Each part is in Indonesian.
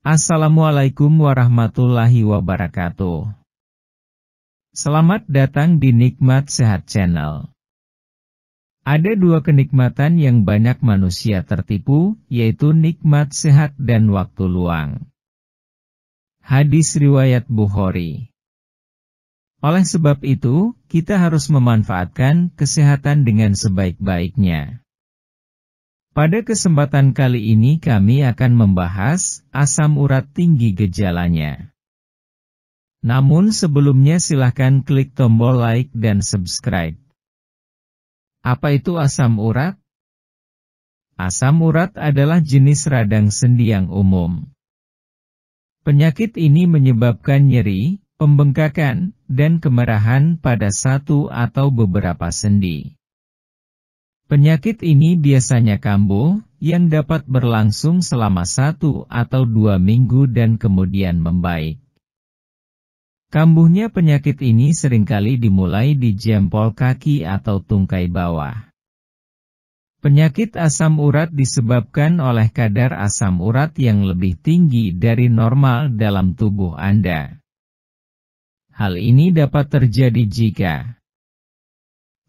Assalamualaikum warahmatullahi wabarakatuh. Selamat datang di Nikmat Sehat Channel. Ada dua kenikmatan yang banyak manusia tertipu, yaitu nikmat sehat dan waktu luang. Hadis riwayat Bukhari. Oleh sebab itu, kita harus memanfaatkan kesehatan dengan sebaik-baiknya. Pada kesempatan kali ini kami akan membahas asam urat tinggi gejalanya. Namun sebelumnya silahkan klik tombol like dan subscribe. Apa itu asam urat? Asam urat adalah jenis radang sendi yang umum. Penyakit ini menyebabkan nyeri, pembengkakan, dan kemerahan pada satu atau beberapa sendi. Penyakit ini biasanya kambuh, yang dapat berlangsung selama 1 atau 2 minggu dan kemudian membaik. Kambuhnya penyakit ini seringkali dimulai di jempol kaki atau tungkai bawah. Penyakit asam urat disebabkan oleh kadar asam urat yang lebih tinggi dari normal dalam tubuh Anda. Hal ini dapat terjadi jika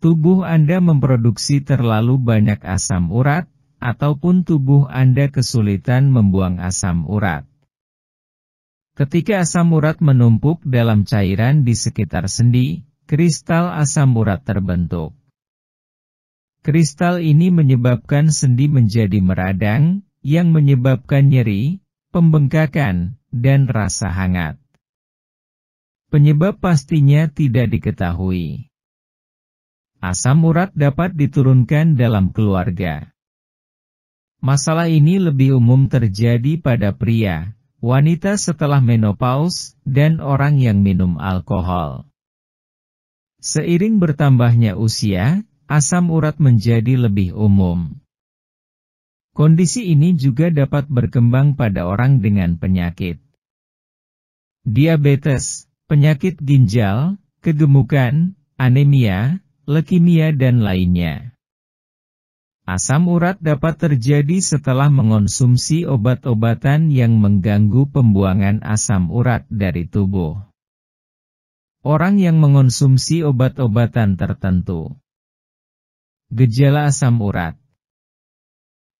tubuh Anda memproduksi terlalu banyak asam urat, ataupun tubuh Anda kesulitan membuang asam urat. Ketika asam urat menumpuk dalam cairan di sekitar sendi, kristal asam urat terbentuk. Kristal ini menyebabkan sendi menjadi meradang, yang menyebabkan nyeri, pembengkakan, dan rasa hangat. Penyebab pastinya tidak diketahui. Asam urat dapat diturunkan dalam keluarga. Masalah ini lebih umum terjadi pada pria, wanita setelah menopause, dan orang yang minum alkohol. Seiring bertambahnya usia, asam urat menjadi lebih umum. Kondisi ini juga dapat berkembang pada orang dengan penyakit diabetes, penyakit ginjal, kegemukan, anemia, leukemia dan lainnya. Asam urat dapat terjadi setelah mengonsumsi obat-obatan yang mengganggu pembuangan asam urat dari tubuh. Orang yang mengonsumsi obat-obatan tertentu. Gejala asam urat.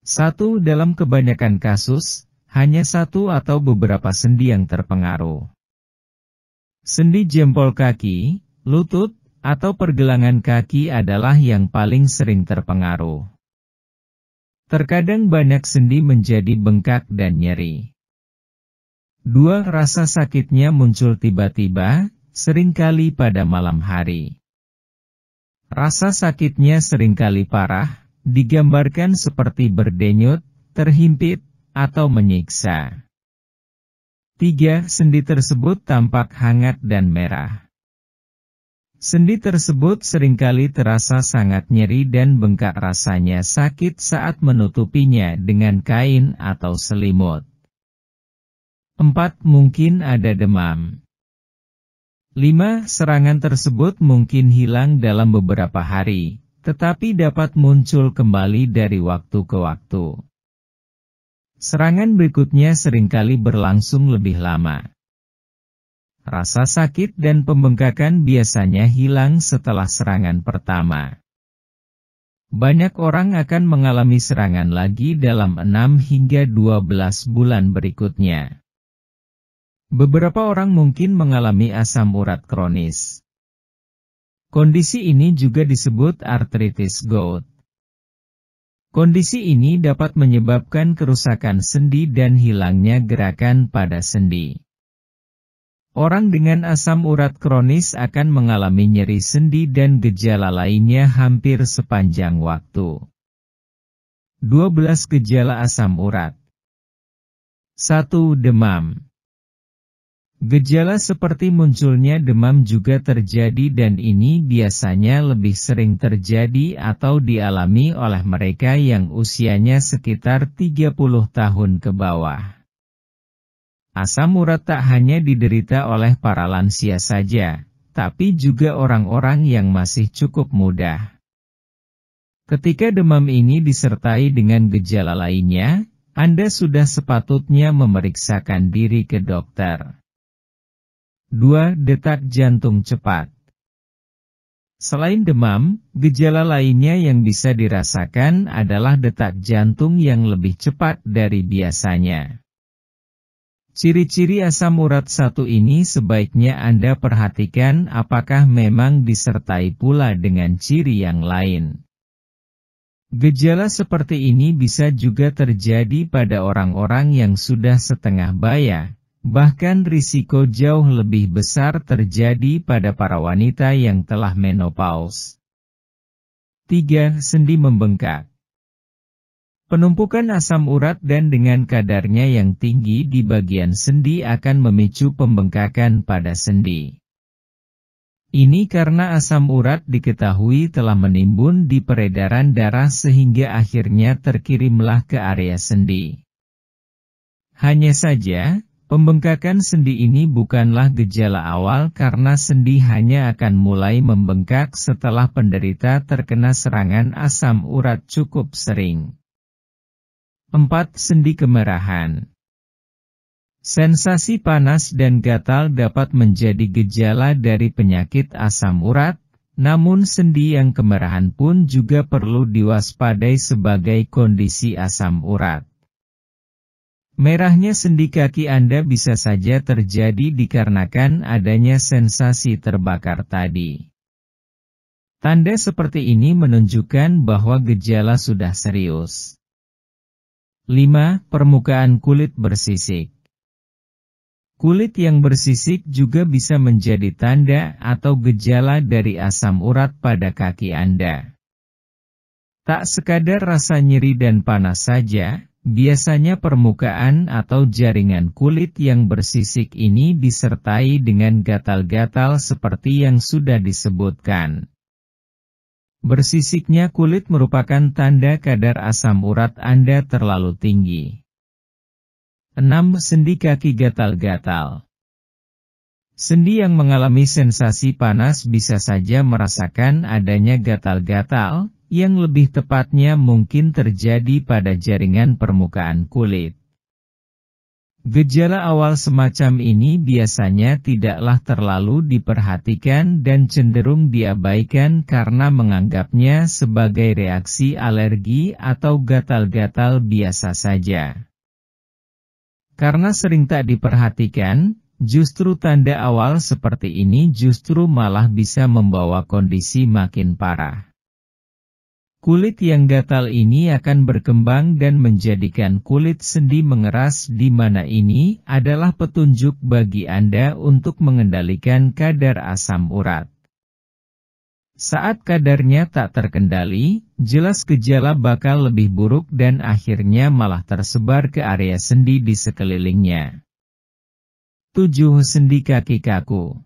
1. Dalam kebanyakan kasus, hanya satu atau beberapa sendi yang terpengaruh. Sendi jempol kaki, lutut, atau pergelangan kaki adalah yang paling sering terpengaruh. Terkadang banyak sendi menjadi bengkak dan nyeri. 2. Rasa sakitnya muncul tiba-tiba, seringkali pada malam hari. Rasa sakitnya seringkali parah, digambarkan seperti berdenyut, terhimpit, atau menyiksa. 3. Sendi tersebut tampak hangat dan merah. Sendi tersebut seringkali terasa sangat nyeri dan bengkak, rasanya sakit saat menutupinya dengan kain atau selimut. 4. Mungkin ada demam. 5. Serangan tersebut mungkin hilang dalam beberapa hari, tetapi dapat muncul kembali dari waktu ke waktu. Serangan berikutnya seringkali berlangsung lebih lama. Rasa sakit dan pembengkakan biasanya hilang setelah serangan pertama. Banyak orang akan mengalami serangan lagi dalam 6 hingga 12 bulan berikutnya. Beberapa orang mungkin mengalami asam urat kronis. Kondisi ini juga disebut artritis gout. Kondisi ini dapat menyebabkan kerusakan sendi dan hilangnya gerakan pada sendi. Orang dengan asam urat kronis akan mengalami nyeri sendi dan gejala lainnya hampir sepanjang waktu. 12 gejala asam urat. 1. Demam. Gejala seperti munculnya demam juga terjadi dan ini biasanya lebih sering terjadi atau dialami oleh mereka yang usianya sekitar 30 tahun ke bawah. Asam urat tak hanya diderita oleh para lansia saja, tapi juga orang-orang yang masih cukup muda. Ketika demam ini disertai dengan gejala lainnya, Anda sudah sepatutnya memeriksakan diri ke dokter. 2. Detak jantung cepat. Selain demam, gejala lainnya yang bisa dirasakan adalah detak jantung yang lebih cepat dari biasanya. Ciri-ciri asam urat 1 ini sebaiknya Anda perhatikan apakah memang disertai pula dengan ciri yang lain. Gejala seperti ini bisa juga terjadi pada orang-orang yang sudah setengah baya. Bahkan risiko jauh lebih besar terjadi pada para wanita yang telah menopause. 3. Sendi membengkak. Penumpukan asam urat dan dengan kadarnya yang tinggi di bagian sendi akan memicu pembengkakan pada sendi. Ini karena asam urat diketahui telah menimbun di peredaran darah sehingga akhirnya terkirimlah ke area sendi. Hanya saja, pembengkakan sendi ini bukanlah gejala awal karena sendi hanya akan mulai membengkak setelah penderita terkena serangan asam urat cukup sering. 4. Sendi kemerahan. Sensasi panas dan gatal dapat menjadi gejala dari penyakit asam urat, namun sendi yang kemerahan pun juga perlu diwaspadai sebagai kondisi asam urat. Merahnya sendi kaki Anda bisa saja terjadi dikarenakan adanya sensasi terbakar tadi. Tanda seperti ini menunjukkan bahwa gejala sudah serius. 5. Permukaan kulit bersisik. Kulit yang bersisik juga bisa menjadi tanda atau gejala dari asam urat pada kaki Anda. Tak sekadar rasa nyeri dan panas saja, biasanya permukaan atau jaringan kulit yang bersisik ini disertai dengan gatal-gatal seperti yang sudah disebutkan. Bersisiknya kulit merupakan tanda kadar asam urat Anda terlalu tinggi. 6. Sendi kaki gatal-gatal. Sendi yang mengalami sensasi panas bisa saja merasakan adanya gatal-gatal, yang lebih tepatnya mungkin terjadi pada jaringan permukaan kulit. Gejala awal semacam ini biasanya tidaklah terlalu diperhatikan dan cenderung diabaikan karena menganggapnya sebagai reaksi alergi atau gatal-gatal biasa saja. Karena sering tak diperhatikan, justru tanda awal seperti ini justru malah bisa membawa kondisi makin parah. Kulit yang gatal ini akan berkembang dan menjadikan kulit sendi mengeras di mana ini adalah petunjuk bagi Anda untuk mengendalikan kadar asam urat. Saat kadarnya tak terkendali, jelas gejala bakal lebih buruk dan akhirnya malah tersebar ke area sendi di sekelilingnya. 7. Sendi kaki kaku.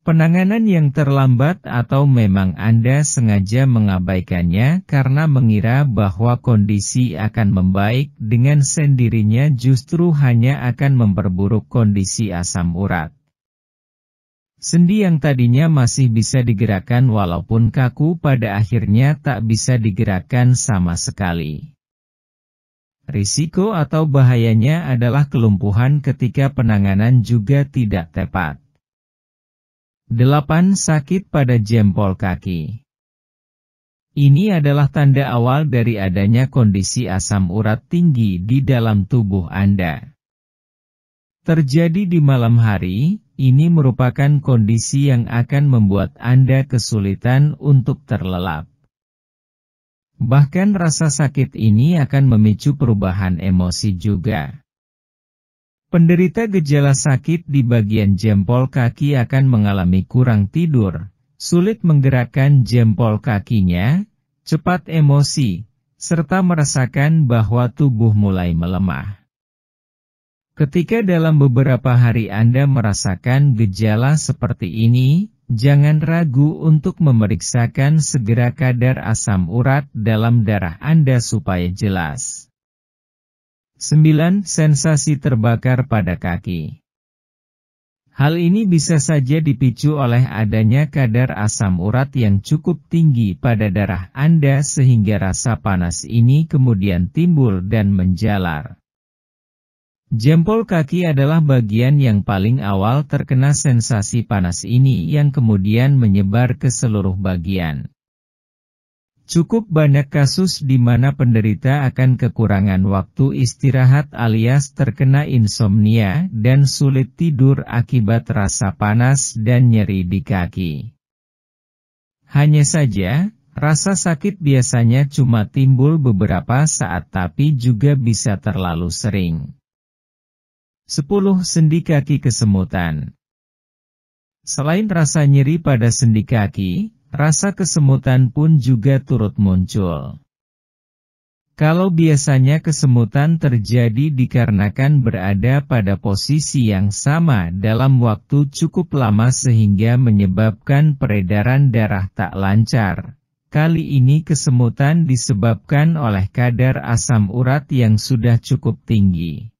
Penanganan yang terlambat atau memang Anda sengaja mengabaikannya karena mengira bahwa kondisi akan membaik dengan sendirinya justru hanya akan memperburuk kondisi asam urat. Sendi yang tadinya masih bisa digerakkan walaupun kaku pada akhirnya tak bisa digerakkan sama sekali. Risiko atau bahayanya adalah kelumpuhan ketika penanganan juga tidak tepat. 8. Sakit pada jempol kaki. Ini adalah tanda awal dari adanya kondisi asam urat tinggi di dalam tubuh Anda. Terjadi di malam hari, ini merupakan kondisi yang akan membuat Anda kesulitan untuk terlelap. Bahkan rasa sakit ini akan memicu perubahan emosi juga. Penderita gejala sakit di bagian jempol kaki akan mengalami kurang tidur, sulit menggerakkan jempol kakinya, cepat emosi, serta merasakan bahwa tubuh mulai melemah. Ketika dalam beberapa hari Anda merasakan gejala seperti ini, jangan ragu untuk memeriksakan segera kadar asam urat dalam darah Anda supaya jelas. 9. Sensasi terbakar pada kaki. Hal ini bisa saja dipicu oleh adanya kadar asam urat yang cukup tinggi pada darah Anda sehingga rasa panas ini kemudian timbul dan menjalar. Jempol kaki adalah bagian yang paling awal terkena sensasi panas ini yang kemudian menyebar ke seluruh bagian. Cukup banyak kasus di mana penderita akan kekurangan waktu istirahat alias terkena insomnia dan sulit tidur akibat rasa panas dan nyeri di kaki. Hanya saja, rasa sakit biasanya cuma timbul beberapa saat tapi juga bisa terlalu sering. 10. Sendi kaki kesemutan. Selain rasa nyeri pada sendi kaki, rasa kesemutan pun juga turut muncul. Kalau biasanya kesemutan terjadi dikarenakan berada pada posisi yang sama dalam waktu cukup lama sehingga menyebabkan peredaran darah tak lancar, kali ini kesemutan disebabkan oleh kadar asam urat yang sudah cukup tinggi.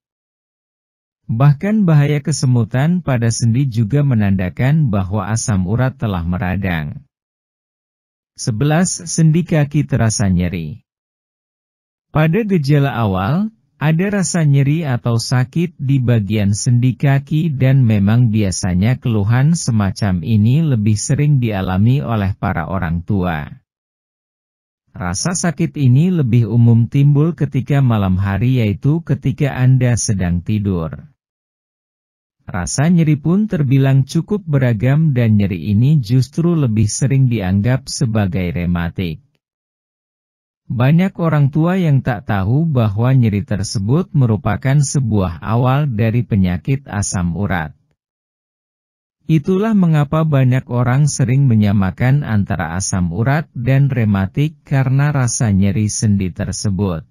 Bahkan bahaya kesemutan pada sendi juga menandakan bahwa asam urat telah meradang. 11. Sendi kaki terasa nyeri. Pada gejala awal, ada rasa nyeri atau sakit di bagian sendi kaki dan memang biasanya keluhan semacam ini lebih sering dialami oleh para orang tua. Rasa sakit ini lebih umum timbul ketika malam hari yaitu ketika Anda sedang tidur. Rasa nyeri pun terbilang cukup beragam dan nyeri ini justru lebih sering dianggap sebagai rematik. Banyak orang tua yang tak tahu bahwa nyeri tersebut merupakan sebuah awal dari penyakit asam urat. Itulah mengapa banyak orang sering menyamakan antara asam urat dan rematik karena rasa nyeri sendi tersebut.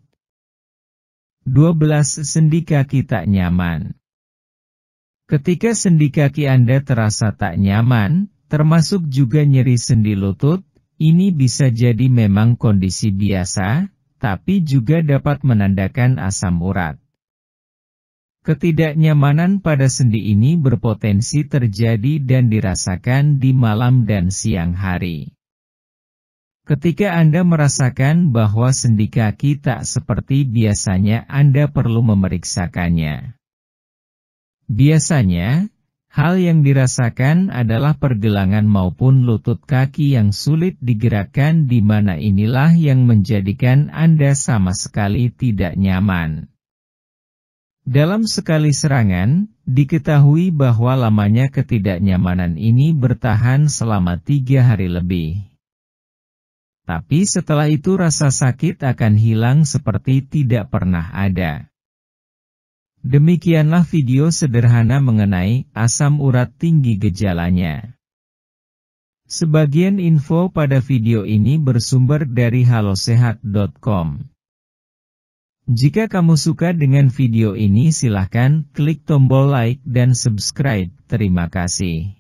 12. Sendi kaki tak nyaman. Ketika sendi kaki Anda terasa tak nyaman, termasuk juga nyeri sendi lutut, ini bisa jadi memang kondisi biasa, tapi juga dapat menandakan asam urat. Ketidaknyamanan pada sendi ini berpotensi terjadi dan dirasakan di malam dan siang hari. Ketika Anda merasakan bahwa sendi kaki tak seperti biasanya, Anda perlu memeriksakannya. Biasanya, hal yang dirasakan adalah pergelangan maupun lutut kaki yang sulit digerakkan di mana inilah yang menjadikan Anda sama sekali tidak nyaman. Dalam sekali serangan, diketahui bahwa lamanya ketidaknyamanan ini bertahan selama 3 hari lebih. Tapi setelah itu rasa sakit akan hilang seperti tidak pernah ada. Demikianlah video sederhana mengenai asam urat tinggi gejalanya. Sebagian info pada video ini bersumber dari halosehat.com. Jika kamu suka dengan video ini silahkan klik tombol like dan subscribe. Terima kasih.